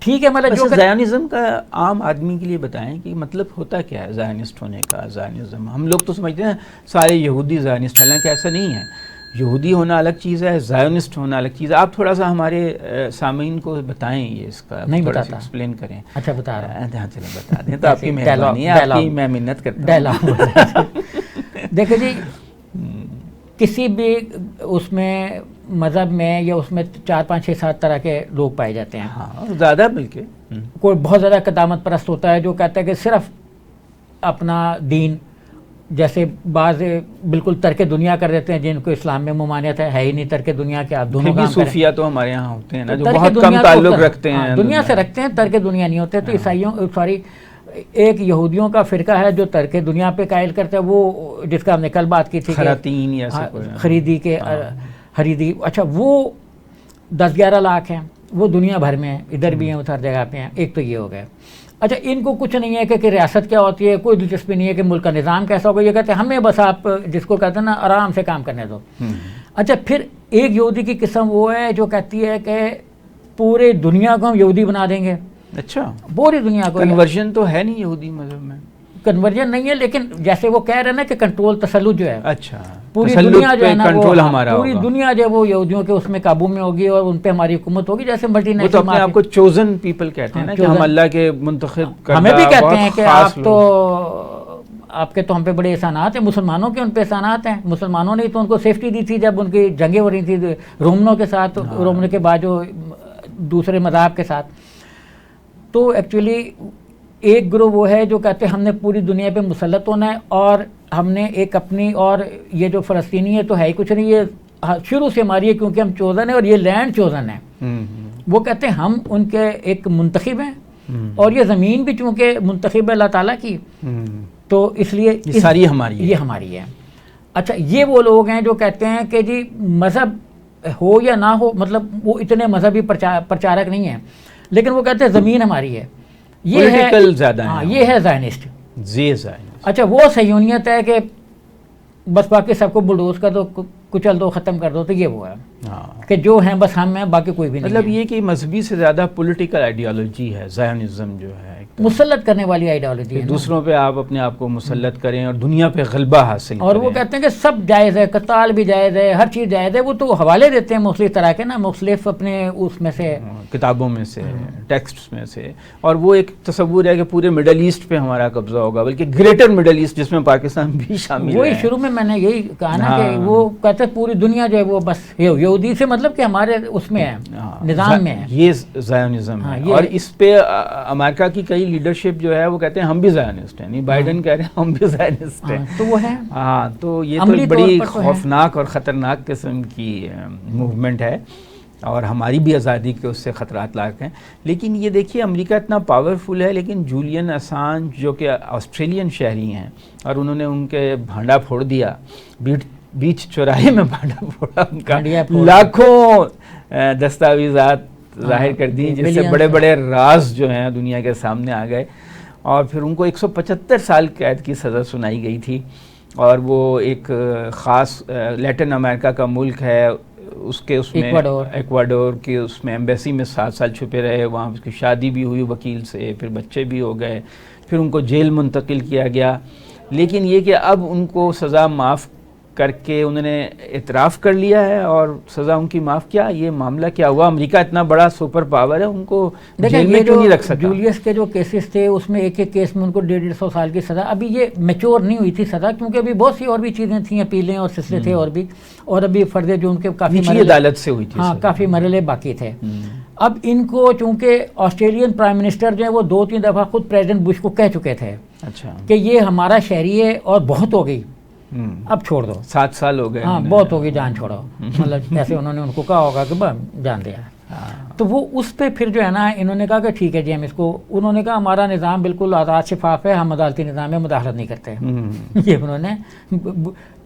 ٹھیک ہے مطلب جو زائونزم کا عام آدمی کے لیے بتائیں کہ مطلب ہوتا کیا ہے زائنسٹ ہونے کا. زائنزم ہم لوگ تو سمجھتے ہیں سارے یہودی زائنسٹ، حالانکہ ایسا نہیں ہے. یہودی ہونا الگ چیز ہے، زائونسٹ ہونا الگ چیز ہے. آپ تھوڑا سا ہمارے سامعین کو بتائیں یہ اس کا، نہیں تھوڑا بتاتا، ایکسپلین کریں. اچھا بتا رہا ہوں. ہاں چلیں بتا دیں تو آپ کی مہربانی ہے، آپ کی میں منت کرتا ہوں. دیکھیں جی کسی بھی اس میں مذہب میں یا اس میں 4 5 6 7 طرح کے لوگ پائے جاتے ہیں. ہاں زیادہ بلکہ کوئی بہت زیادہ قدامت پرست ہوتا ہے جو کہتا ہے کہ صرف اپنا دین، جیسے بعض بالکل ترک دنیا کر دیتے ہیں جن کو اسلام میں ممانعت ہے ہی نہیں ترک دنیا کے، آپ دونوں کام کریں. صوفیہ تو ہمارے یہاں ہوتے ہیں نا جو بہت کم تعلق رکھتے ہیں دنیا سے رکھتے ہیں، ترک دنیا نہیں ہوتے. تو عیسائیوں ایک یہودیوں کا فرقہ ہے جو ترک دنیا پہ قائل کرتا ہے، وہ جس کا ہم نے کل بات کی تھی خراتین یا خریدی کے خریدی. اچھا وہ 10-11 لاکھ ہیں، وہ دنیا بھر میں ہیں، ادھر بھی ہیں ادھر جگہ پہ ہیں. ایک تو یہ ہو گئے. اچھا ان کو کچھ نہیں ہے کہ ریاست کیا ہوتی ہے، کوئی دلچسپی نہیں ہے کہ ملک کا نظام کیسا ہوگا. یہ کہتے ہیں ہمیں بس آپ جس کو کہتے ہیں نا آرام سے کام کرنے دو. اچھا پھر ایک یہودی کی قسم وہ ہے جو کہتی ہے کہ پورے دنیا کو ہم یہودی بنا دیں گے. اچھا پوری دنیا کو. کنورژن تو ہے نہیں یہودی مذہب میں، کنورژن نہیں ہے، لیکن جیسے وہ کہہ رہے ہیں نا کہ کنٹرول تسلط جو ہے، اچھا پوری دنیا جو ہے نا کنٹرول ہمارا پوری دنیا جو ہے وہ یہودیوں کے اس میں قابو میں ہوگی اور ان پہ ہماری حکومت ہوگی. جیسے ملٹی نیشنل، وہ تو اپنے آپ کو چوزن پیپل کہتے ہیں نا کہ ہم اللہ کے منتخب کردہ. ہمیں بھی کہتے ہیں کہ آپ کے تو ہم پہ بڑے احسانات ہیں، مسلمانوں کے ان پہ احسانات ہیں. مسلمانوں نے تو ان کو سیفٹی دی تھی جب ان کی جنگیں ہو رہی تھی رومنوں کے ساتھ، رومنوں کے بعد جو دوسرے مذاہب کے ساتھ. تو ایکچولی ایک گروہ وہ ہے جو کہتے ہیں ہم نے پوری دنیا پہ مسلط ہونا ہے اور ہم نے ایک اپنی، اور یہ جو فلسطینی ہے تو ہے ہی کچھ نہیں، یہ شروع سے ہماری ہے کیونکہ ہم چوزن ہیں اور یہ لینڈ چوزن ہے. وہ کہتے ہیں ہم ان کے ایک منتخب ہیں اور یہ زمین بھی چونکہ منتخب ہے اللہ تعالیٰ کی، تو اس لیے یہ ساری ہماری ہے، یہ ہماری ہے. اچھا یہ وہ لوگ ہیں جو کہتے ہیں کہ جی مذہب ہو یا نہ ہو، مطلب وہ اتنے مذہبی پرچارک نہیں ہیں، لیکن وہ کہتے ہیں زمین ہماری ہے. یہ ہے ہاں یہ ہے زائنسٹ. اچھا وہ صہیونیت ہے کہ بس باقی سب کو بلڈوز کر دو، کچل دو، ختم کر دو. تو یہ وہ ہے کہ جو ہیں بس ہم ہیں، باقی کوئی بھی نہیں. مطلب یہ کہ مذہبی سے زیادہ پولیٹیکل آئیڈیالوجی ہے زائونزم، جو ہے مسلط کرنے والی آئیڈیالوجی ہے. دوسروں پہ آپ اپنے آپ کو مسلط کریں اور دنیا پہ غلبہ حاصل کریں. اور وہ کہتے ہیں کہ سب جائز ہے، قتال بھی جائز ہے، ہر چیز جائز ہے. وہ تو حوالے دیتے ہیں مختلف طرح کے نا، مختلف اپنے اس میں سے کتابوں میں سے، ٹیکسٹس میں سے. اور وہ ایک تصور ہے کہ پورے مڈل ایسٹ پہ ہمارا قبضہ ہوگا، بلکہ گریٹر مڈل ایسٹ جس میں پاکستان بھی شامل ہے. وہی شروع میں نے یہی کہا نا کہ وہ کہتے ہیں پوری دنیا جو ہے وہ بس یہودی سے مطلب کہ ہمارے اس میں ہے، نظام میں ہے. یہ زائونزم ہے. اور اس پہ امریکہ کی کئی لیڈرشپ جو ہے وہ کہتے ہیں ہم بھی زائنسٹ ہیں. نہیں بائیڈن کہہ رہے ہیں ہم بھی زائنسٹ ہیں. تو وہ ہے ہاں. تو یہ تو بڑی خوفناک اور خطرناک قسم کی موومنٹ ہے اور ہماری بھی آزادی کے اس سے خطرات لاحق ہیں. لیکن یہ دیکھیے امریکہ اتنا پاورفل ہے، لیکن جولین اسانج جو کہ آسٹریلین شہری ہیں اور انہوں نے ان کے بھانڈا پھوڑ دیا، بیچ چوراہے میں بھانڈا پھوڑا ان کا، لاکھوں دستاویزات ظاہر کر دی جس سے بڑے بڑے راز جو ہیں دنیا کے سامنے آ گئے. اور پھر ان کو 175 سال قید کی سزا سنائی گئی تھی. اور وہ ایک خاص لیٹن امریکہ کا ملک ہے، اس میں ایکواڈور کے اس میں ایمبیسی میں 7 سال چھپے رہے. وہاں اس کی شادی بھی ہوئی وکیل سے، پھر بچے بھی ہو گئے، پھر ان کو جیل منتقل کیا گیا. لیکن یہ کہ اب ان کو سزا معاف کر کے انہوں نے اعتراف کر لیا ہے اور سزا ان کی معاف کیا. یہ معاملہ کیا ہوا؟ امریکہ اتنا بڑا سپر پاور ہے، ان کو جیل میں کیوں نہیں رکھ سکتا؟ جولیس کے جو کیسز تھے اس میں ایک ایک کیس میں ان کو 150 سال کی سزا. ابھی یہ میچور نہیں ہوئی تھی سزا، کیونکہ ابھی بہت سی اور بھی چیزیں تھیں، اپیلیں اور سلسلے تھے اور بھی، اور ابھی فرد جو ان کے کافی عدالت سے ہوئی تھی، ہاں کافی مرحلے باقی تھے. اب ان کو چونکہ آسٹریلین پرائم منسٹر جو ہے وہ 2-3 دفعہ خود پریزیڈنٹ بش کو کہہ چکے تھے کہ یہ ہمارا شہری ہے اور بہت ہو گئی، اب چھوڑ دو. 7 سال ہو گئے، ہاں بہت ہوگی، جان چھوڑو. مطلب ایسے انہوں نے ان کو کہا ہوگا کہ جان دیا. تو وہ اس پہ پھر جو ہے نا انہوں نے کہا کہ ٹھیک ہے جی ہم اس کو، انہوں نے کہا ہمارا نظام بالکل آزاد شفاف ہے، ہم عدالتی نظام میں مداخلت نہیں کرتے. یہ انہوں نے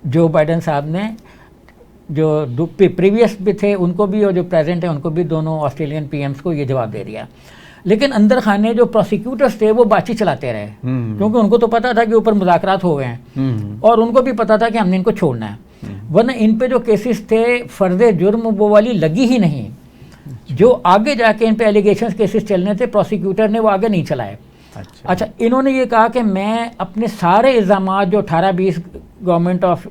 جو بائیڈن صاحب نے، جو پریویس بھی تھے ان کو بھی اور جو پریزنٹ ہیں ان کو بھی، دونوں آسٹریلین پی ایمز کو یہ جواب دے دیا. لیکن اندر خانے جو پروسیکیوٹرز تھے وہ بات چیت چلاتے رہے، کیونکہ ان کو تو پتا تھا کہ اوپر مذاکرات ہو گئے ہیں اور ان کو بھی پتا تھا کہ ہم نے ان کو چھوڑنا ہے. ورنہ ان پہ جو کیسز تھے فرض جرم وہ والی لگی ہی نہیں. جو آگے جا کے ان پہ ایلیگیشنز کیسز چلنے تھے پروسیکیوٹر نے وہ آگے نہیں چلائے. اچھا انہوں نے یہ کہا کہ میں اپنے سارے الزامات جو 18-20 government of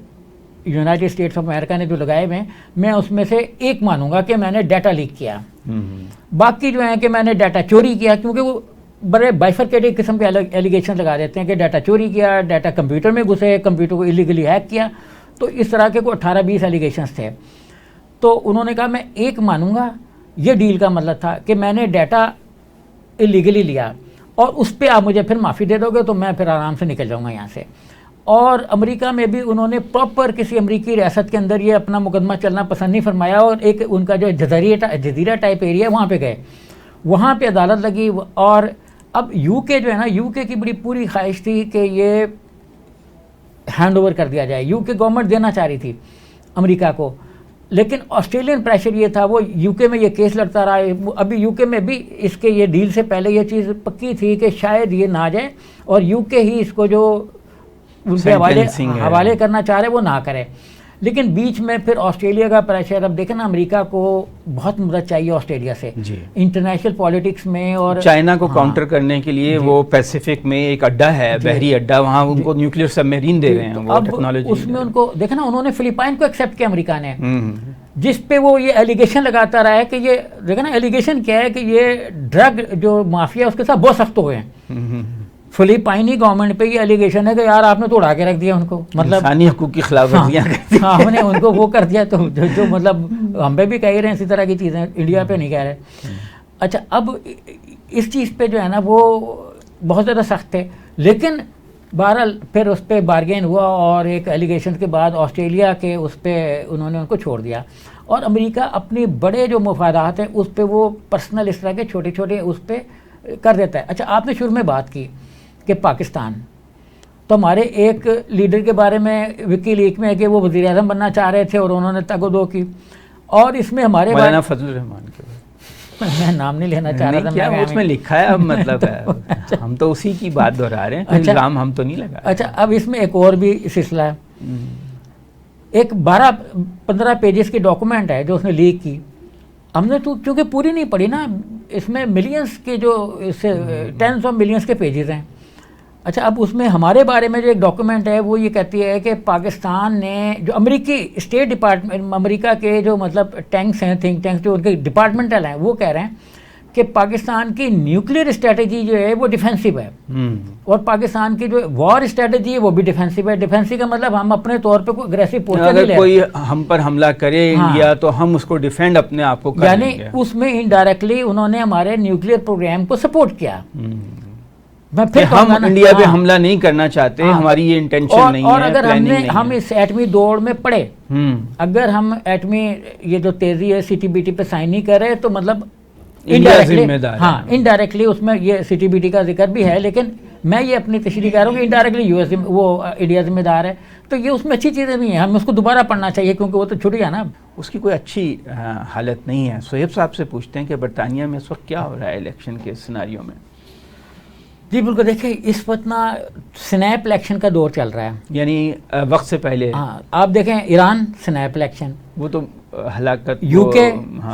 United States of America نے جو لگائے ہوئے ہیں میں اس میں سے ایک مانوں گا کہ میں نے ڈیٹا لیک کیا, باقی جو ہیں کہ میں نے ڈیٹا چوری کیا, کیونکہ وہ بڑے بائفرکیٹڈ قسم کے ایلیگیشن لگا دیتے ہیں کہ ڈیٹا چوری کیا, ڈیٹا کمپیوٹر میں گھسے, کمپیوٹر کو ایلیگلی ہیک کیا, تو اس طرح کے کوئی 18-20 ایلیگیشنس تھے. تو انہوں نے کہا میں ایک مانوں گا, یہ ڈیل کا مطلب تھا کہ میں نے ڈیٹا ایلیگلی لیا اور اس پہ آپ مجھے پھر معافی دے دو گے تو میں پھر آرام سے نکل جاؤں گا یہاں سے. اور امریکہ میں بھی انہوں نے پراپر کسی امریکی ریاست کے اندر یہ اپنا مقدمہ چلنا پسند نہیں فرمایا, اور ایک ان کا جو جزیرہ ٹائپ ایریا ہے وہاں پہ گئے, وہاں پہ عدالت لگی. اور اب یو کے جو ہے نا, یو کے کی بڑی پوری خواہش تھی کہ یہ ہینڈ اوور کر دیا جائے, یو کے گورنمنٹ دینا چاہ رہی تھی امریکہ کو, لیکن آسٹریلین پریشر یہ تھا, وہ یو کے میں یہ کیس لڑتا رہا. ابھی یو کے میں بھی اس کے یہ ڈیل سے پہلے یہ چیز پکی تھی کہ شاید یہ نہ جائے اور یو کے ہی اس کو جو ان کے حوالے کرنا چاہ رہے وہ نہ کرے. لیکن بیچ میں پھر آسٹریلیا کا پریشر, اب دیکھیں نا امریکہ کو بہت مدد چاہیے آسٹریلیا سے انٹرنیشنل پالیٹکس میں, اور چائنا کو کاؤنٹر کرنے کے لیے وہ پیسیفک میں ایک اڈا ہے, بحری اڈا, وہاں ان کو نیوکلیئر سب میرین دے رہے ہیں وہ ٹیکنالوجی. اس میں ان کو دیکھیں نا, انہوں نے فلپائن کو ایکسیپٹ کیا امریکہ نے, جس پہ وہ یہ ایلیگیشن لگاتا رہا ہے کہ یہ دیکھیں نا ایلیگیشن کیا ہے کہ یہ ڈرگ جو مافیا اس کے ساتھ بہت سخت ہوئے ہیں. فلپائنی گورنمنٹ پہ یہ ایلیگیشن ہے کہ یار آپ نے تو اڑا کے رکھ دیا ان کو, مطلب انسانی حقوق کی خلاف ورزیاں ہم نے ان کو وہ کر دیا, تو جو مطلب ہم پہ بھی کہہ رہے ہیں اسی طرح کی چیزیں, انڈیا پہ نہیں کہہ رہے. اچھا اب اس چیز پہ جو ہے نا وہ بہت زیادہ سخت تھے, لیکن بہرحال پھر اس پہ بارگین ہوا اور ایک ایلیگیشن کے بعد آسٹریلیا کے اس پہ انہوں نے ان کو چھوڑ دیا, اور امریکہ اپنی بڑے جو مفادات ہیں اس پہ وہ پرسنل اس طرح کے چھوٹے چھوٹے اس پہ کر دیتا ہے. اچھا آپ نے شروع میں بات کی کہ پاکستان, تو ہمارے ایک لیڈر کے بارے میں وکی لیک میں ہے کہ وہ وزیر اعظم بننا چاہ رہے تھے اور انہوں نے تگ و دو کی, اور اس میں ہمارے مولانا فضل الرحمان کے میں نام نہیں لینا چاہ رہا تھا, اس میں لکھا ہے, اب مطلب ہے ہم تو اسی کی بات دہرا رہے ہیں, الزام ہم تو نہیں لگا. اچھا اب اس میں ایک اور بھی سلسلہ ہے, ایک 12-15 پیجز کی ڈاکومنٹ ہے جو اس نے لیک کی, ہم نے تو چونکہ پوری نہیں پڑھی نا, اس میں ملینز کے جو اس سے ٹینس آف ملینز کے پیجز ہیں. اچھا اب اس میں ہمارے بارے میں جو ایک ڈاکومنٹ ہے وہ یہ کہتی ہے کہ پاکستان نے جو امریکی اسٹیٹ ڈپارٹمنٹ, امریکہ کے جو مطلب ٹینکس ہیں, تھنک ٹینکس جو ان کے ڈپارٹمنٹل ہیں, وہ کہہ رہے ہیں کہ پاکستان کی نیوکلیئر اسٹریٹجی جو ہے وہ ڈیفینسو ہے, اور پاکستان کی جو وار اسٹریٹجی ہے وہ بھی ڈیفینسو ہے. ڈیفینسو کا مطلب ہم اپنے طور پہ کوئی اگریسو پوسچر نہیں لے رہے, کوئی ہم پر حملہ کرے انڈیا تو ہم اس کو ڈیفینڈ اپنے آپ کو کریں گے, یعنی اس میں انڈائریکٹلی انہوں نے ہمارے نیوکلیئر پروگرام کو سپورٹ کیا. ہم انڈیا پہ حملہ نہیں کرنا چاہتے, ہماری یہ انٹینشن نہیں ہے. اور اگر ہم اس ایٹمی دوڑ میں پڑے, اگر ہم ایٹمی یہ جو تیزی ہے سی ٹی بی ٹی پہ سائن نہیں کرے تو مطلب انڈائریکٹلی اس میں یہ سی ٹی بی ٹی کا ذکر بھی ہے, لیکن میں یہ اپنی تشریح کر رہا ہوں کہ انڈائریکٹلی وہ انڈیا ذمہ دار ہے. تو یہ اس میں اچھی چیزیں بھی ہیں, ہمیں اس کو دوبارہ پڑھنا چاہیے کیونکہ وہ تو چھٹ گیا نا, اس کی کوئی اچھی حالت نہیں ہے. سہیب صاحب سے پوچھتے ہیں کہ برطانیہ میں اس وقت کیا ہو رہا ہے الیکشن کے سیناریو میں. جی بالکل, دیکھیں اس وقت نا سنیپ الیکشن کا دور چل رہا ہے, یعنی وقت سے پہلے. ہاں آپ دیکھیں ایران سنیپ الیکشن, وہ تو ہلاکت, یو کے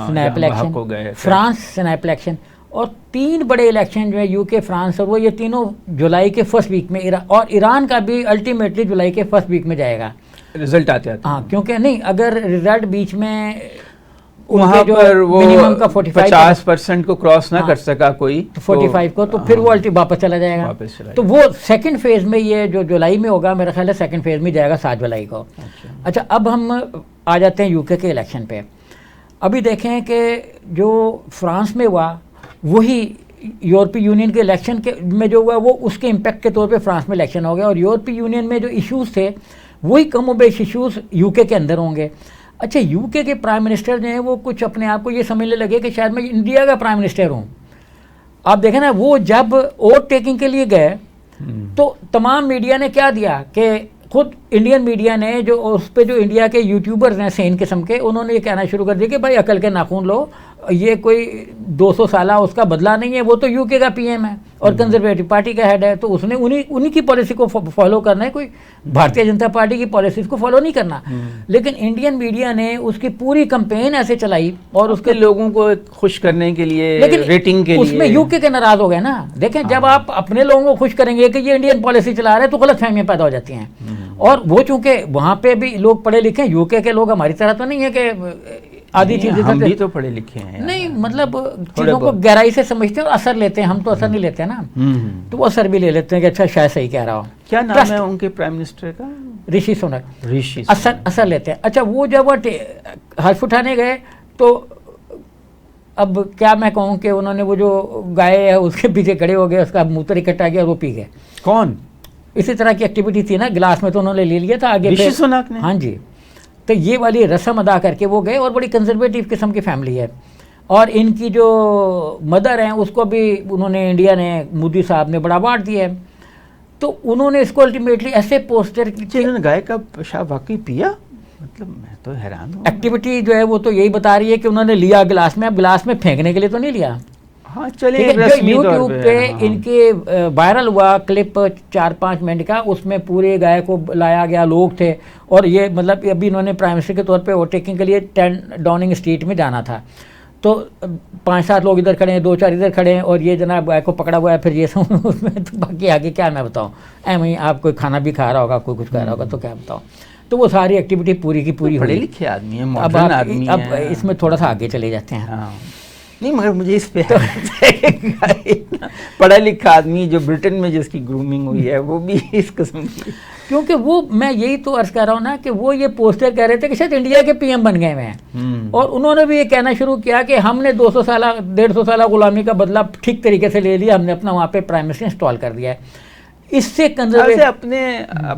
snap election, France snap election, اور 3 بڑے الیکشن جو ہے یو کے, فرانس, اور وہ یہ تینوں جولائی کے فرسٹ ویک میں, اور ایران کا بھی الٹیمیٹلی جولائی کے فرسٹ ویک میں جائے گا رزلٹ آتے. ہاں کیونکہ نہیں اگر رزلٹ بیچ میں وہاں پر وہ 50% کو کراس نہ کر سکا کوئی 45 کو, تو پھر وہ واپس چلا جائے گا. تو وہ سیکنڈ فیز میں یہ جو جولائی میں ہوگا, میرا خیال ہے سیکنڈ فیز میں جائے گا 7 جولائی کو. اچھا اب ہم آ جاتے ہیں یو کے الیکشن پہ. ابھی دیکھیں کہ جو فرانس میں ہوا وہی یورپی یونین کے الیکشن کے میں جو ہوا وہ اس کے امپیکٹ کے طور پہ فرانس میں الیکشن ہو گیا, اور یورپی یونین میں جو ایشوز تھے وہی کم و بیش ایشوز یو کے اندر ہوں گے. اچھا یو کے پرائم منسٹر جو ہیں وہ کچھ اپنے آپ کو یہ سمجھنے لگے کہ شاید میں انڈیا کا پرائم منسٹر ہوں. آپ دیکھیں نا وہ جب ووٹ ٹیکنگ کے لیے گئے تو تمام میڈیا نے کیا دیا کہ خود انڈین میڈیا نے جو اس پہ جو انڈیا کے یوٹیوبرز ہیں سین قسم کے, انہوں نے یہ کہنا شروع کر دیا کہ بھائی عقل کے ناخون لو, یہ کوئی 200 سالہ اس کا بدلا نہیں ہے, وہ تو یو کے کا پی ایم ہے اور کنزرویٹو پارٹی کا ہیڈ ہے, تو اس نے انہی کی پالیسی کو فالو کرنا ہے, کوئی بھارتیہ جنتا پارٹی کی پالیسیز کو فالو نہیں کرنا. لیکن انڈین میڈیا نے اس کی پوری کمپین ایسے چلائی اور اس کے لوگوں کو خوش کرنے کے لیے, ریٹنگ کے لیے. اس میں یو کے ناراض ہو گئے نا. دیکھیں جب آپ اپنے لوگوں کو خوش کریں گے کہ یہ انڈین پالیسی چلا رہے ہیں تو غلط فہمیاں پیدا ہو جاتی ہیں. اور وہ چونکہ وہاں پہ بھی لوگ پڑھے لکھے ہیں, یو کے لوگ ہماری طرح تو نہیں ہے کہ آدھی چیزیں, ہم بھی تو پڑھے لکھے ہیں نہیں, مطلب چیزوں کو گہرائی سے سمجھتے ہیں اور اثر لیتے ہیں. ہم تو اثر نہیں لیتے ہیں نا, تو وہ اثر بھی لے لیتے ہیں کہ اچھا شاید صحیح کہہ رہا ہوں. کیا نام ہے ان کے پرائم منسٹر کا؟ رشی سونک. رشی اثر لیتے ہیں. اچھا وہ جب وہ حلف اٹھانے گئے تو اب کیا میں کہوں کہ انہوں نے وہ جو گائے ہے اس کے پیچھے کھڑے ہو گئے, اس کا موتر اکٹھا کیا اور وہ پی گئے. کون؟ اسی طرح کی ایکٹیویٹی تھی نا, گلاس میں تو انہوں نے لے لیا تھا آگے. رشی سونک نے؟ ہاں جی. تو یہ والی رسم ادا کر کے وہ گئے, اور بڑی کنزرویٹو قسم کی فیملی ہے, اور ان کی جو مدر ہیں اس کو بھی انہوں نے, انڈیا نے, مودی صاحب نے بڑا اوارڈ دیا ہے. تو انہوں نے اس کو الٹیمیٹلی ایسے پوسٹر, انہوں نے گائے کا پیشاب واقعی پیا, مطلب میں تو حیران ہوں. ایکٹیویٹی جو ہے وہ تو یہی بتا رہی ہے کہ انہوں نے لیا گلاس میں, اب گلاس میں پھینکنے کے لیے تو نہیں لیا. ہاں چلیں, یوٹیوب پہ ان کے وائرل ہوا کلپ 4-5 منٹ کا, اس میں پورے گائے کو لایا گیا, لوگ تھے, اور یہ مطلب ابھی انہوں نے پرائم منسٹر کے طور پہ اوور ٹیکنگ کے لیے 10 ڈاؤننگ اسٹریٹ میں جانا تھا, تو 5-7 لوگ ادھر کھڑے ہیں, 2-4 ادھر کھڑے ہیں, اور یہ جناب گائے کو پکڑا ہوا ہے. پھر یہ سب اس میں, تو باقی آگے کیا میں بتاؤں, وہیں آپ کوئی کھانا بھی کھا رہا ہوگا, کوئی کچھ کھا رہا ہوگا, تو کیا بتاؤں. تو وہ ساری ایکٹیویٹی پوری کی پوری پڑھے لکھے آدمی ہیں, اب اس میں تھوڑا سا آگے چلے جاتے ہیں. نہیں مگر مجھے اس پہ پڑھا لکھا آدمی جو برٹن میں جس کی گرومنگ ہوئی ہے وہ بھی اس قسم کی, کیونکہ وہ, میں یہی تو عرض کر رہا ہوں نا کہ وہ یہ پوسٹر کہہ رہے تھے کہ شاید انڈیا کے پی ایم بن گئے ہیں, اور انہوں نے بھی یہ کہنا شروع کیا کہ ہم نے 200 سالہ 150 سالہ غلامی کا بدلہ ٹھیک طریقے سے لے لیا, ہم نے اپنا وہاں پہ پرائم منسٹر انسٹال کر دیا ہے. اس سے اپنے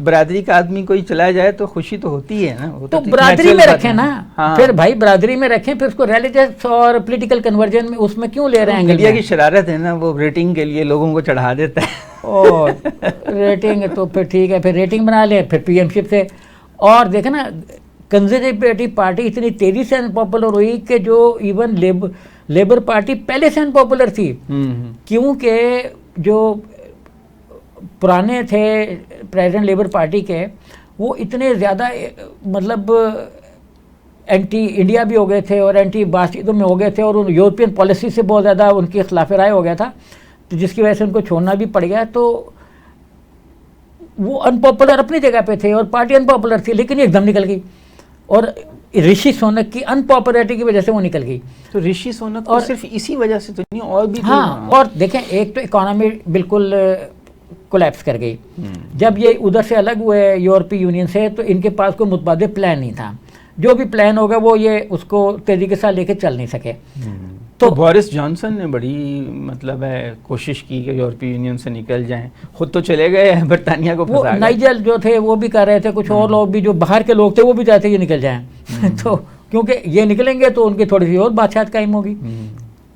برادری کا آدمی کوئی چلا جائے تو خوشی تو ہوتی ہے نا, تو برادری میں رکھیں نا, پھر بھائی برادری میں رکھیں, پھر اس کو ریلیجس اور پولیٹیکل کنورژن میں اس میں کیوں لے رہے ہیں. انڈیا کی شرارت ہے نا, وہ ریٹنگ کے لیے لوگوں کو چڑھا دیتا ہے, اور ریٹنگ تو پھر ٹھیک ہے, پھر ریٹنگ بنا لیں, پھر پی ایم شپ سے. اور دیکھیں نا کنزرویٹو پارٹی اتنی تیزی سے انپاپولر ہوئی کہ جو ایون لیبر پارٹی پہلے سے انپاپولر تھی, کیونکہ جو پرانے تھے پریزیڈنٹ لیبر پارٹی کے, وہ اتنے زیادہ مطلب اینٹی انڈیا بھی ہو گئے تھے اور اینٹی باس چیزوں میں ہو گئے تھے, اور ان یورپین پالیسی سے بہت زیادہ ان کی خلاف رائے ہو گیا تھا, تو جس کی وجہ سے ان کو چھوڑنا بھی پڑ گیا. تو وہ انپاپولر اپنی جگہ پہ تھے اور پارٹی انپاپولر تھی, لیکن یہ ایک دم نکل گئی, اور رشی سونک کی انپاپولرٹی کی وجہ سے وہ نکل گئی. تو رشی سونک اور صرف اسی وجہ سے تو نہیں, اور بھی. ہاں, اور دیکھیں ایک تو اکانومی بالکل کولیپس کر گئی. جب یہ ادھر سے الگ ہوئے یورپی یونین سے, تو ان کے پاس کوئی متبادل پلان نہیں تھا. جو بھی پلان ہوگا وہ یہ اس کو تیزی کے ساتھ لے کے چل نہیں سکے. تو بورس جانسن نے بڑی مطلب ہے کوشش کی کہ یورپی یونین سے نکل جائیں, خود تو چلے گئے ہیں برطانیہ کو پھنسا گئے. نائجل جو تھے وہ بھی کر رہے تھے, کچھ اور لوگ بھی جو باہر کے لوگ تھے وہ بھی چاہتے یہ نکل جائیں. تو کیونکہ یہ نکلیں گے تو ان کی تھوڑی سی اور بادشاہت قائم ہوگی.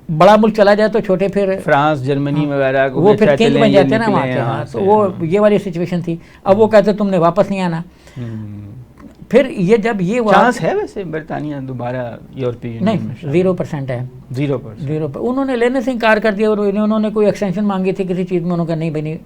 بڑا ملک چلا جائے تو چھوٹے پھر فرانس جرمنی وغیرہ وہ پھر کنگ بن جاتے ہیں نا وہاں کے. تو وہ یہ والی سچویشن تھی. اب وہ کہتے تم نے واپس نہیں آنا. پھر یہ جب یہ چانس ہے ویسے برطانیہ دوبارہ یورپی یونین نہیں 0% ہے. 0%. انہوں نے لینے سے انکار کر دیا, اور انہوں نے کوئی ایکسٹینشن مانگی تھی کسی چیز میں, انہوں نے نہیں بنی,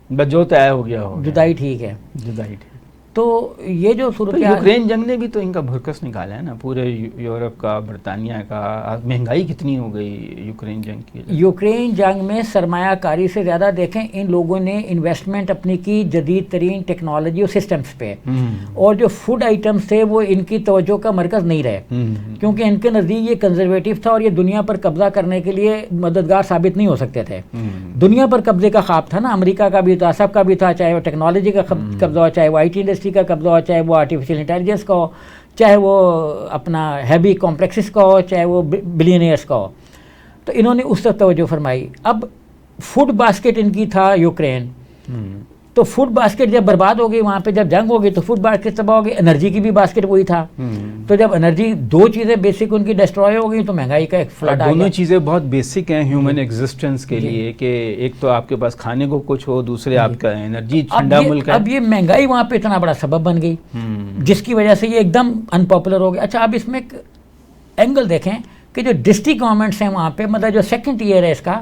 بس جو طے ہو گیا ہو جدائی ٹھیک ہے. جدائی ٹھیک. تو یہ جو صورت یوکرین جنگ نے بھی تو ان کا بھرکس نکالا ہے نا, پورے یورپ کا, برطانیہ کا. مہنگائی کتنی ہو گئی یوکرین جنگ کی. یوکرین جنگ میں سرمایہ کاری سے زیادہ دیکھیں ان لوگوں نے انویسٹمنٹ اپنی کی جدید ترین ٹیکنالوجی اور سسٹمز پہ, اور جو فوڈ آئٹمز تھے وہ ان کی توجہ کا مرکز نہیں رہے, کیونکہ ان کے نزدیک یہ کنزرویٹو تھا اور یہ دنیا پر قبضہ کرنے کے لیے مددگار ثابت نہیں ہو سکتے تھے. دنیا پر قبضے کا خواب تھا نا, امریکہ کا بھی تھا, سب کا بھی تھا, چاہے وہ ٹیکنالوجی کا قبضہ ہو, چاہے وہ آئی ٹی کا قبضہ ہو, چاہے وہ آرٹیفیشیل انٹیلیجنس کا ہو, چاہے وہ اپنا ہیوی کمپلیکسز کا ہو, چاہے وہ بلینئرس کا ہو. تو انہوں نے اس طرف توجہ فرمائی. اب فوڈ باسکٹ ان کی تھا یوکرین, تو فوڈ باسکٹ جب برباد ہو گئی وہاں پہ, جب جنگ ہو گئی تو فوڈ باسکٹ تباہ ہو گئی. انرجی کی بھی باسکٹ وہی تھا, تو جب انرجی دو چیزیں بیسک ان کی ڈسٹروائے ہو گئی تو مہنگائی کا ایک فلڈ آ گیا. دونوں چیزیں بہت بیسک ہیں ہیومن ایگزسٹنس کے لیے, کہ ایک تو آپ کے پاس کھانے کو کچھ ہو, دوسرے آپ کا انرجی. ٹھنڈا ملک ہے. اب یہ مہنگائی وہاں پہ اتنا بڑا سبب بن گئی جس کی وجہ سے یہ ایک دم ان پاپولر ہو گیا. اچھا اب اس میں ایک اینگل دیکھیں کہ جو ڈسٹرکٹ گورنمنٹس ہیں وہاں پہ مطلب جو سیکنڈ ایئر ہے اس کا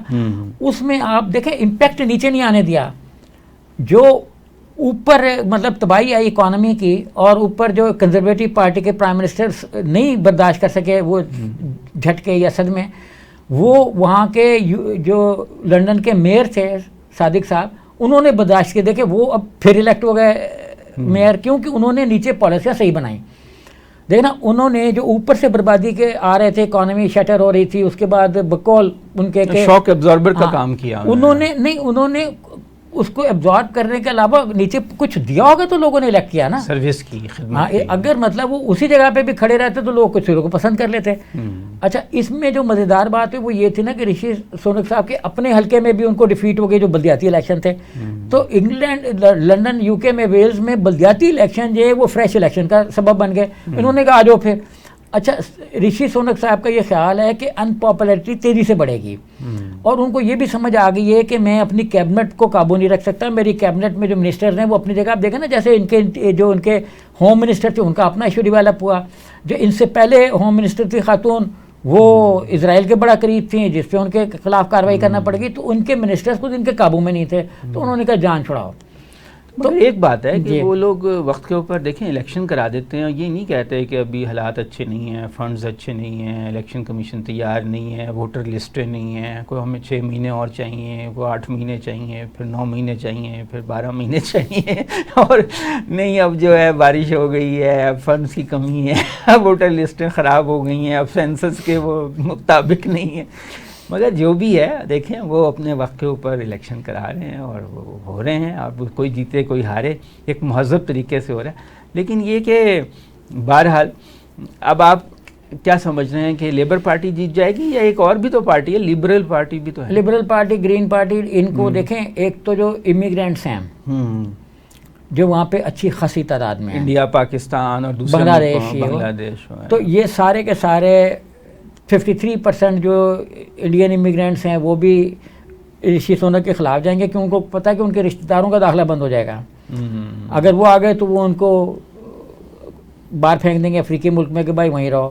اس میں آپ دیکھیں امپیکٹ نیچے نہیں آنے دیا. جو اوپر مطلب تباہی آئی اکانومی کی اور اوپر جو کنزرویٹو پارٹی کے پرائم منسٹر نہیں برداشت کر سکے وہ جھٹکے یا صدمے, وہ وہاں کے جو لنڈن کے میئر تھے صادق صاحب انہوں نے برداشت کیے. دیکھیں وہ اب پھر الیکٹ ہو گئے میئر کیونکہ انہوں نے نیچے پالیسیاں صحیح بنائیں. دیکھنا انہوں نے جو اوپر سے بربادی کے آ رہے تھے, اکانومی شٹر ہو رہی تھی, اس کے بعد بقول ان کے شاک ایبزاربر کا کام کیا انہوں نے اس کو ایبزارب کرنے کے علاوہ نیچے کچھ دیا ہوگا تو لوگوں نے الیکٹ کیا نا, سروس کی خدمت. اگر مطلب وہ اسی جگہ پہ بھی کھڑے رہتے تو لوگ کچھ لوگوں کو پسند کر لیتے. اچھا اس میں جو مزیدار بات ہے وہ یہ تھی نا کہ رشی سونک صاحب کے اپنے حلقے میں بھی ان کو ڈیفیٹ ہو گئی جو بلدیاتی الیکشن تھے. تو انگلینڈ, لنڈن, یو کے میں, ویلز میں بلدیاتی الیکشن جو ہے وہ فریش الیکشن کا سبب بن گئے. انہوں نے کہا آ جاؤ پھر. اچھا رشی سونک صاحب کا یہ خیال ہے کہ ان پاپولیرٹی تیزی سے بڑھے گی اور ان کو یہ بھی سمجھ آ گئی ہے کہ میں اپنی کیبنٹ کو قابو نہیں رکھ سکتا. میری کیبنٹ میں جو منسٹرز ہیں وہ اپنی جگہ, آپ دیکھیں نا جیسے ان کے ہوم منسٹر تھے ان کا اپنا ایشو ڈیولپ ہوا. جو ان سے پہلے ہوم منسٹر تھی خاتون وہ اسرائیل کے بڑا قریب تھیں جس پہ ان کے خلاف کارروائی کرنا پڑ گئی. تو ان کے منسٹرز خود ان کے قابو میں نہیں تھے تو انہوں نے کہا جان چھڑاؤ. تو ایک بات ہے کہ وہ لوگ وقت کے اوپر دیکھیں الیکشن کرا دیتے ہیں, یہ نہیں کہتے کہ ابھی حالات اچھے نہیں ہیں, فنڈز اچھے نہیں ہیں, الیکشن کمیشن تیار نہیں ہے, ووٹر لسٹیں نہیں ہیں, کوئی ہمیں 6 مہینے اور چاہیے, کوئی 8 مہینے چاہیے, پھر 9 مہینے چاہیے, پھر 12 مہینے چاہیے, اور نہیں اب جو ہے بارش ہو گئی ہے, اب فنڈز کی کمی ہے, اب ووٹر لسٹیں خراب ہو گئی ہیں, اب سینسس کے وہ مطابق نہیں ہیں. مگر جو بھی ہے دیکھیں وہ اپنے وقت کے اوپر الیکشن کرا رہے ہیں اور وہ ہو رہے ہیں. اب کوئی جیتے کوئی ہارے, ایک مہذب طریقے سے ہو رہا ہے. لیکن یہ کہ بہرحال اب آپ کیا سمجھ رہے ہیں کہ لیبر پارٹی جیت جائے گی یا ایک اور بھی تو پارٹی ہے, لبرل پارٹی بھی تو ہے, لبرل پارٹی, گرین پارٹی. ان کو دیکھیں ایک تو جو امیگرینٹس ہیں جو وہاں پہ اچھی خاصی تعداد میں انڈیا, پاکستان اور دوسرے بنگلہ دیش, تو یہ سارے کے سارے 53% جو انڈین امیگرینٹس ہیں وہ بھی رشی سونک کے خلاف جائیں گے کیونکہ ان کو پتہ ہے کہ ان کے رشتہ داروں کا داخلہ بند ہو جائے گا. اگر وہ آ گئے تو وہ ان کو باہر پھینک دیں گے افریقی ملک میں کہ بھائی وہیں رہو.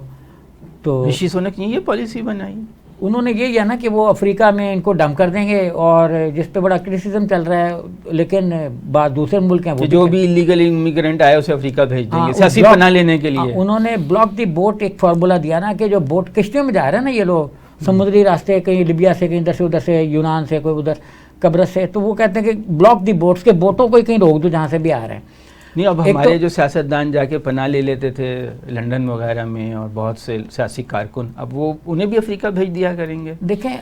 تو رشی سونک نے یہ پالیسی بنائی, انہوں نے یہ کیا نا کہ وہ افریقہ میں ان کو ڈمپ کر دیں گے اور جس پہ بڑا کرٹیسزم چل رہا ہے, لیکن بعض دوسرے ملک ہیں وہ جو بھی ایلیگل امیگرینٹ آئے اسے افریقہ بھیج دیں گے سیاسی پناہ لینے کے لیے. انہوں نے بلاک دی بوٹ ایک فارمولا دیا نا کہ جو بوٹ کشتیوں میں جا رہے ہیں نا یہ لوگ سمندری راستے, کہیں لیبیا سے, کہیں ادھر سے یونان سے, کوئی ادھر قبرص سے, تو وہ کہتے ہیں کہ بلاک دی بوٹس کے بوٹوں کو کہیں روک دو جہاں سے بھی آ رہے ہیں. نہیں اب ہمارے جو سیاستدان جا کے پناہ لے لیتے تھے لنڈن وغیرہ میں اور بہت سے سیاسی کارکن, اب وہ انہیں بھی افریقہ بھیج دیا کریں گے. دیکھیں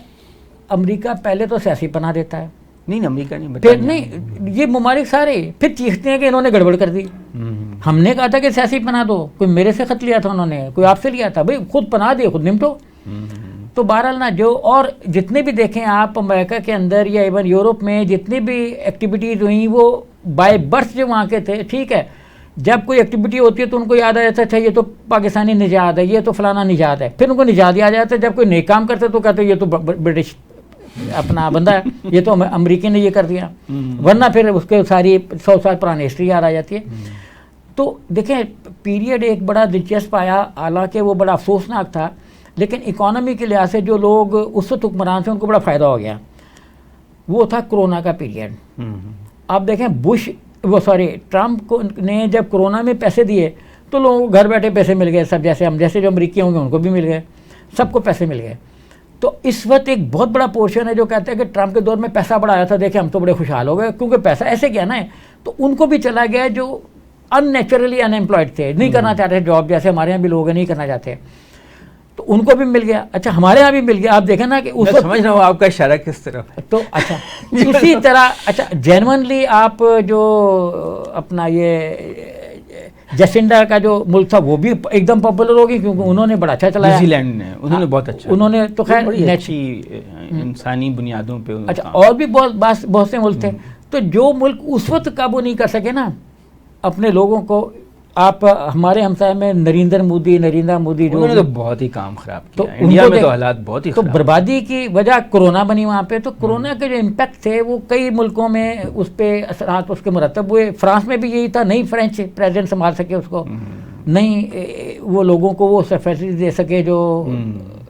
امریکہ پہلے تو سیاسی پناہ دیتا ہے, نہیں امریکہ نہیں, نہیں یہ ممالک سارے پھر چیختے ہیں کہ انہوں نے گڑبڑ کر دی. ہم نے کہا تھا کہ سیاسی پناہ دو, کوئی میرے سے خط لیا تھا انہوں نے, کوئی آپ سے لیا تھا, بھائی خود پناہ دے خود نمٹو. تو بہرحال نا جو اور جتنے بھی دیکھیں آپ امریکہ کے اندر یا ایون یورپ میں جتنی بھی ایکٹیویٹیز ہوئیں وہ بائی برتھ جو وہاں کے تھے, ٹھیک ہے, جب کوئی ایکٹیویٹی ہوتی ہے تو ان کو یاد آ جاتا ہے یہ تو پاکستانی نژاد ہے, یہ تو فلانا نژاد ہے, پھر ان کو نژاد یاد آ جاتا ہے. جب کوئی نیک کام کرتے تو کہتے ہیں یہ تو برٹش اپنا بندہ ہے, یہ تو امریکی نے یہ کر دیا, ورنہ پھر اس کے ساری 100 سال پرانی ہسٹری یاد آ جاتی ہے. تو دیکھیں پیریڈ ایک بڑا دلچسپ آیا, حالانکہ وہ بڑا افسوسناک تھا, لیکن اکانومی کے لحاظ سے جو لوگ اس وقت حکمران سے ان کو بڑا فائدہ ہو گیا, وہ تھا کرونا کا پیریڈ. آپ دیکھیں ٹرمپ نے جب کرونا میں پیسے دیے تو لوگوں کو گھر بیٹھے پیسے مل گئے, سب جیسے ہم جیسے جو امریکی ہوں گے ان کو بھی مل گئے, سب کو پیسے مل گئے. تو اس وقت ایک بہت بڑا پورشن ہے جو کہتے ہیں کہ ٹرمپ کے دور میں پیسہ بڑا آیا تھا, دیکھیں ہم تو بڑے خوشحال ہو گئے کیونکہ پیسہ ایسے کیا نا ہے, تو ان کو بھی چلا گیا جو ان نیچرلی ان ایمپلائڈ تھے, نہیں کرنا چاہتے جاب, جیسے ہمارے یہاں بھی لوگ نہیں کرنا چاہتے, تو ان کو بھی مل گیا. اچھا ہمارے یہاں بھی مل گیا. آپ دیکھیں نا کہ اس سمجھ رہا ہوں آپ کا اشارہ کس طرف ہے. تو اچھا اسی طرح اچھا جینونلی آپ جو اپنا یہ جسنڈا کا جو ملک تھا وہ بھی ایک دم پاپولر ہوگی کیونکہ انہوں نے بڑا اچھا چلایا. نیوزی لینڈ نے انہوں نے بہت اچھا, انہوں نے تو خیر اچھی انسانی بنیادوں پہ. اچھا اور بھی بہت سے ملک تھے. تو جو ملک اس وقت قابو نہیں کر سکے نا اپنے لوگوں کو, آپ ہمارے ہمسائے میں نریندر مودی جو انہوں نے تو بہت ہی کام خراب کیا, انڈیا میں تو حالات بہت ہی خراب. تو بربادی کی وجہ کورونا بنی وہاں پہ. تو کورونا کے جو امپیکٹ تھے وہ کئی ملکوں میں اس پہ اثرات اس کے مرتب ہوئے. فرانس میں بھی یہی تھا, نہیں فرینچ پریزیڈنٹ سنبھال سکے اس کو, نہیں وہ لوگوں کو وہ فیسلٹی دے سکے جو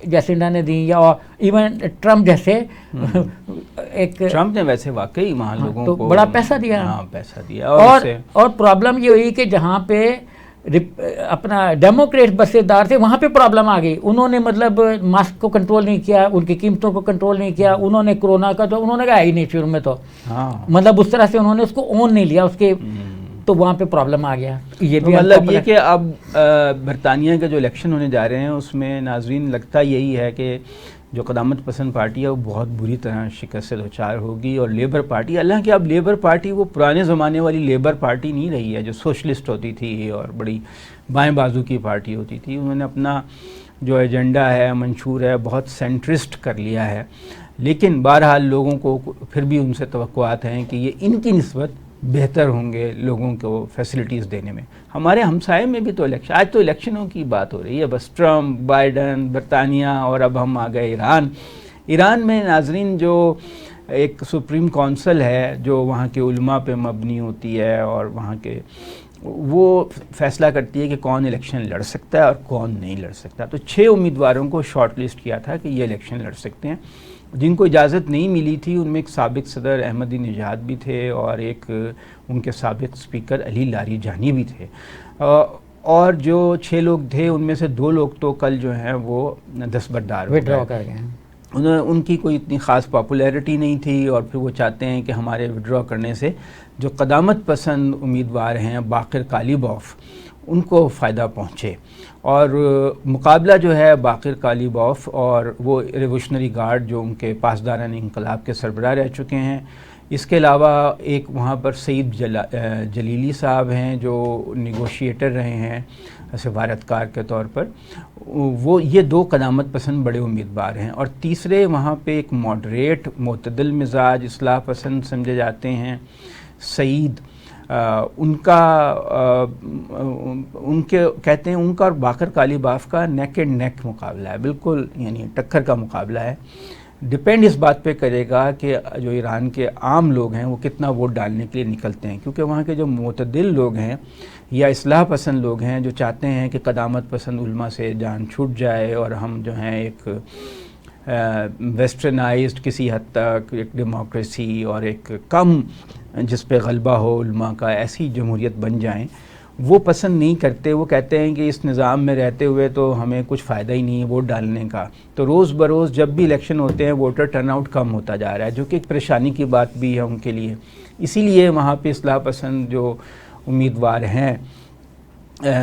جیسے انڈیا نے دی, یا ایون ٹرمپ جیسے ایک ٹرمپ نے ویسے واقعی وہاں لوگوں کو بڑا پیسہ دیا. پیسہ دیا. اور پرابلم یہ ہوئی کہ جہاں پہ اپنا ڈیموکریٹ بسیدار تھے وہاں پہ پرابلم آ گئی. انہوں نے مطلب ماسک کو کنٹرول نہیں کیا, ان کی قیمتوں کو کنٹرول نہیں کیا, انہوں نے کرونا کا تو انہوں نے کہا ہی نہیں شروع میں, تو مطلب اس طرح سے انہوں نے اس کو اون نہیں لیا اس کے, تو وہاں پہ پرابلم آ گیا. یہ بھی مطلب یہ کہ اب برطانیہ کے جو الیکشن ہونے جا رہے ہیں اس میں ناظرین لگتا یہی ہے کہ جو قدامت پسند پارٹی ہے وہ بہت بری طرح شکست سے دوچار ہوگی, اور لیبر پارٹی, حالانکہ اب لیبر پارٹی وہ پرانے زمانے والی لیبر پارٹی نہیں رہی ہے جو سوشلسٹ ہوتی تھی اور بڑی بائیں بازو کی پارٹی ہوتی تھی. انہوں نے اپنا جو ایجنڈا ہے, منشور ہے, بہت سینٹرسٹ کر لیا ہے. لیکن بہرحال لوگوں کو پھر بھی ان سے توقعات ہیں کہ یہ ان کی نسبت بہتر ہوں گے لوگوں کو فیسلٹیز دینے میں. ہمارے ہمسائے میں بھی تو الیکشن, آج تو الیکشنوں کی بات ہو رہی ہے بس, ٹرمپ, بائیڈن, برطانیہ, اور اب ہم آ گئے ایران. ایران میں ناظرین جو ایک سپریم کونسل ہے جو وہاں کے علماء پہ مبنی ہوتی ہے, اور وہاں کے وہ فیصلہ کرتی ہے کہ کون الیکشن لڑ سکتا ہے اور کون نہیں لڑ سکتا. تو 6 امیدواروں کو شارٹ لسٹ کیا تھا کہ یہ الیکشن لڑ سکتے ہیں. جن کو اجازت نہیں ملی تھی ان میں ایک سابق صدر احمدی نژاد بھی تھے, اور ایک ان کے سابق اسپیکر علی لاری جانی بھی تھے, اور جو 6 لوگ تھے ان میں سے 2 لوگ تو کل جو ہیں وہ دستبردار وڈرا کر گئے ہیں. ان کی کوئی اتنی خاص پاپولیرٹی نہیں تھی, اور پھر وہ چاہتے ہیں کہ ہمارے وڈرا کرنے سے جو قدامت پسند امیدوار ہیں باقر کالیباف ان کو فائدہ پہنچے. اور مقابلہ جو ہے باقر کالیباف اور وہ ریولیوشنری گارڈ جو ان کے پاسداران انقلاب کے سربراہ رہ چکے ہیں, اس کے علاوہ ایک وہاں پر سعید جلیلی صاحب ہیں جو نیگوشیٹر رہے ہیں سفارتکار کے طور پر, وہ یہ 2 قدامت پسند بڑے امیدوار ہیں. اور تیسرے وہاں پہ ایک ماڈریٹ معتدل مزاج اصلاح پسند سمجھے جاتے ہیں سعید, ان کے کہتے ہیں ان کا اور باقر کالیباف کا نیک اینڈ نیک مقابلہ ہے, بالکل یعنی ٹکر کا مقابلہ ہے. ڈپینڈ اس بات پہ کرے گا کہ جو ایران کے عام لوگ ہیں وہ کتنا ووٹ ڈالنے کے لیے نکلتے ہیں, کیونکہ وہاں کے جو معتدل لوگ ہیں یا اصلاح پسند لوگ ہیں جو چاہتے ہیں کہ قدامت پسند علماء سے جان چھوٹ جائے اور ہم جو ہیں ایک ویسٹرنائزڈ کسی حد تک ایک ڈیموکریسی اور ایک کم جس پہ غلبہ ہو علماء کا ایسی جمہوریت بن جائیں, وہ پسند نہیں کرتے. وہ کہتے ہیں کہ اس نظام میں رہتے ہوئے تو ہمیں کچھ فائدہ ہی نہیں ہے ووٹ ڈالنے کا. تو روز بروز جب بھی الیکشن ہوتے ہیں ووٹر ٹرن آؤٹ کم ہوتا جا رہا ہے, جو کہ ایک پریشانی کی بات بھی ہے ان کے لیے. اسی لیے وہاں پہ اصلاح پسند جو امیدوار ہیں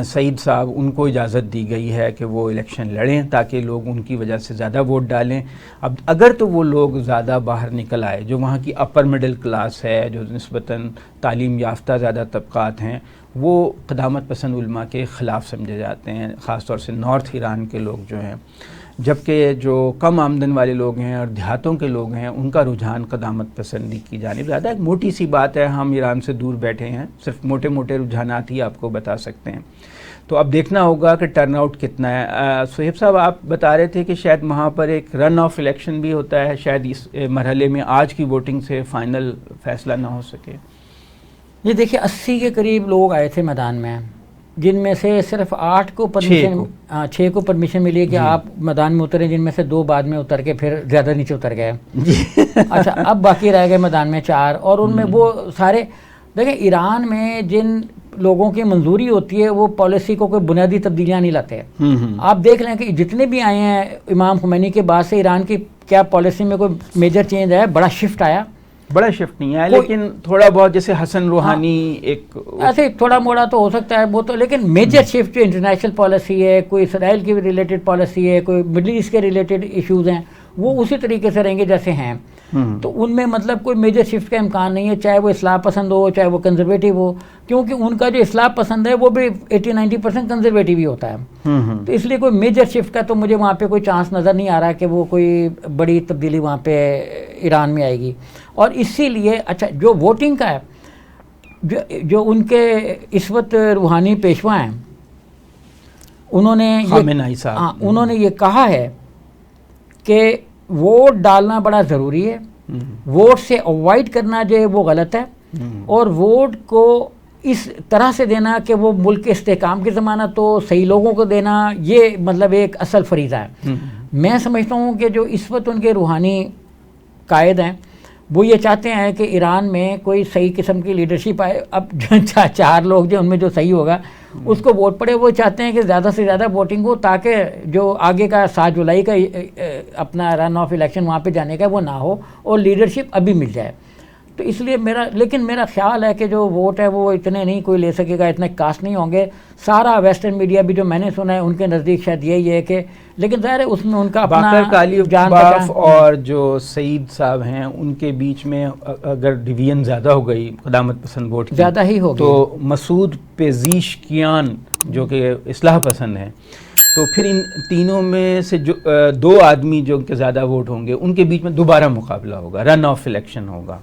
سعید صاحب, ان کو اجازت دی گئی ہے کہ وہ الیکشن لڑیں تاکہ لوگ ان کی وجہ سے زیادہ ووٹ ڈالیں. اب اگر تو وہ لوگ زیادہ باہر نکل آئے جو وہاں کی اپر مڈل کلاس ہے, جو نسبتاً تعلیم یافتہ زیادہ طبقات ہیں, وہ قدامت پسند علماء کے خلاف سمجھے جاتے ہیں, خاص طور سے نارتھ ایران کے لوگ جو ہیں. جبکہ جو کم آمدن والے لوگ ہیں اور دیہاتوں کے لوگ ہیں ان کا رجحان قدامت پسندی کی جانب زیادہ. ایک موٹی سی بات ہے, ہم ایران سے دور بیٹھے ہیں, صرف موٹے موٹے رجحانات ہی آپ کو بتا سکتے ہیں. تو اب دیکھنا ہوگا کہ ٹرن آؤٹ کتنا ہے. سہیب صاحب آپ بتا رہے تھے کہ شاید وہاں پر ایک رن آف الیکشن بھی ہوتا ہے, شاید اس مرحلے میں آج کی ووٹنگ سے فائنل فیصلہ نہ ہو سکے. یہ دیکھیے 80 کے قریب لوگ آئے تھے میدان میں, جن میں سے صرف 8 کو پرمیشن 6 کو پرمیشن ملی کہ آپ میدان میں اتریں, جن میں سے 2 بعد میں اتر کے پھر زیادہ نیچے اتر گئے. اچھا, اب باقی رہ گئے میدان میں 4, اور ان میں وہ سارے دیکھیں ایران میں جن لوگوں کی منظوری ہوتی ہے وہ پالیسی کو کوئی بنیادی تبدیلیاں نہیں لاتے. آپ دیکھ لیں کہ جتنے بھی آئے ہیں امام خمینی کے بعد سے ایران کی کیا پالیسی میں کوئی میجر چینج آیا؟ بڑا شفٹ آیا؟ بڑا شفٹ نہیں آیا, لیکن تھوڑا بہت جیسے حسن روحانی ایک ایسے تھوڑا موڑا تو ہو سکتا ہے وہ تو, لیکن میجر شفٹ جو انٹرنیشنل پالیسی ہے, کوئی اسرائیل کی ریلیٹڈ پالیسی ہے, کوئی مڈل ایسٹ کے ریلیٹڈ ایشوز ہیں, وہ اسی طریقے سے رہیں گے جیسے ہیں. تو ان میں مطلب کوئی میجر شفٹ کا امکان نہیں ہے, چاہے وہ اصلاح پسند ہو چاہے وہ کنزرویٹو ہو, کیونکہ ان کا جو اصلاح پسند ہے وہ بھی 80-90% کنزرویٹو ہی ہوتا ہے. تو اس لیے کوئی میجر شفٹ کا تو مجھے وہاں پہ کوئی چانس نظر نہیں آ رہا کہ وہ کوئی بڑی تبدیلی وہاں پہ ایران میں آئے گی. اور اسی لیے اچھا جو ووٹنگ کا ہے, جو ان کے اس وقت روحانی پیشوا ہیں, انہوں نے یہ کہا ہے کہ ووٹ ڈالنا بڑا ضروری ہے, ووٹ سے اوائڈ کرنا جو ہے وہ غلط ہے, اور ووٹ کو اس طرح سے دینا کہ وہ ملک کے استحکام کی ضمانت ہو، صحیح لوگوں کو دینا، یہ مطلب ایک اصل فریضہ ہے. میں سمجھتا ہوں کہ جو اس وقت ان کے روحانی قائد ہیں وہ یہ چاہتے ہیں کہ ایران میں کوئی صحیح قسم کی لیڈرشپ آئے. اب چار لوگ جو ان میں جو صحیح ہوگا اس کو ووٹ پڑے، وہ چاہتے ہیں کہ زیادہ سے زیادہ ووٹنگ ہو تاکہ جو آگے کا 7 جولائی کا اپنا رن آف الیکشن وہاں پہ جانے کا وہ نہ ہو اور لیڈرشپ ابھی مل جائے. تو اس لیے میرا خیال ہے کہ جو ووٹ ہے وہ اتنے نہیں کوئی لے سکے گا، اتنے کاسٹ نہیں ہوں گے. سارا ویسٹرن میڈیا بھی جو میں نے سنا ہے ان کے نزدیک شاید یہی ہے کہ، لیکن ظاہر ہے اس میں ان کا اپنا جان اور جو سعید صاحب ہیں ان کے بیچ میں اگر ڈویژن زیادہ ہو گئی قدامت پسند ووٹ کی زیادہ ہی ہوگی، تو مسعود پیزیشکیان جو کہ اصلاح پسند ہیں، تو پھر ان تینوں میں سے جو 2 آدمی جو کہ زیادہ ووٹ ہوں گے ان کے بیچ میں دوبارہ مقابلہ ہوگا، رن آف الیکشن ہوگا.